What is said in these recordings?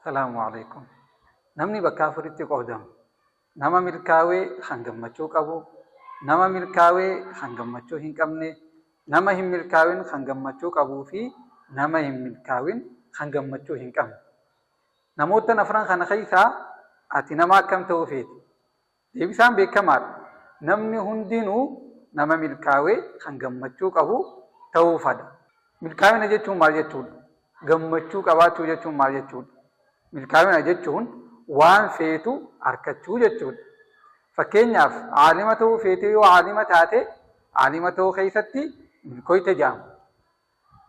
السلام عليكم. نمني بكافرتي قدام. نما ملكاوي خنجمچو قبو. نما ملكاوي خنجمچو هنقمني. نما هم ملكاوين خنجمچو قبو في نما هم ملكاوين خنجمچو هنقم. نموت نفران خن خيسا اتي نما كم توفيت. ديبسان بكمال. نمني هندينو نما ملكاوي خنجمچو قبو توفد. ملكاوي نجتو مال جتو. gammachuu qabaachuu jechuun maal jechuudha? Milkaa'ina jechuun waan feetu harkachuu jechuudha. Fakkeenyaaf aalima ta'uu feetee yoo aalima taate aalima ta'uu keessatti milkooyte jedhama.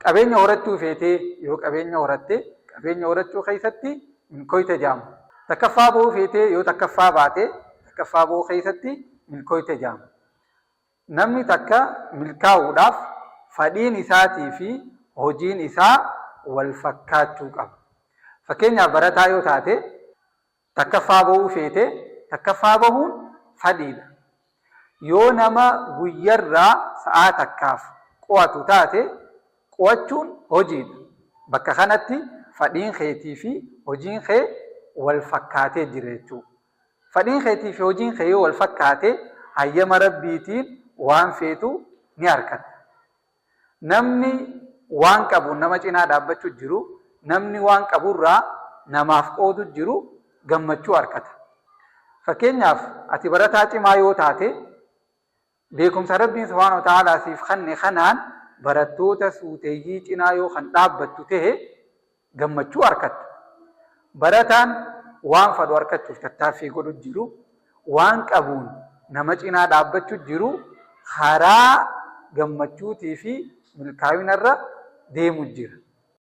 Qabeenya horachuu feetee yoo qabeenya horatte qabeenya horachuu keessatti milkooyte jedhama. Takkaffaa bahuu feetee yoo takkaffaa baate takkaffaa bahuu keessatti milkooyte jedhama. Namni takka milkaa'uudhaaf fedhiin isaatii fi hojiin isaa wal fakkaachuu qaba. Fakkeenyaaf barataa yoo taate takkaffaa bahuu feete takkaffaa bahuun fedhiidha. Yoo nama guyyarraa sa'aa takkaaf qo'atu taate qo'achuun hojiidha. Bakka kanatti fedhiin keetii fi hojiin kee wal fakkaatee jira jechuudha. Fedhiin keetii fi hojiin kee yoo wal fakkaate hayyama rabbiitiin waan feetu ni argatta. Namni waan qabu nama cinaa dhaabbachuu jiru, namni waan qaburraa namaaf qoodu jiru gammachuu argata. Fakkeenyaaf ati barataa cimaa yoo taate beekumsa Rabbiin Subhaanahu wa Ta'aalaa siif kenne kanaan barattoota suuteeyyii cinaa yoo kan dhaabbattu ta'e gammachuu argatta. Barataan waan fedhu argachuuf tattaaffii godhu jiru, waan qabuun nama cinaa dhaabbachuu jiru karaa gammachuutii fi milkaa'inarra deemu jira.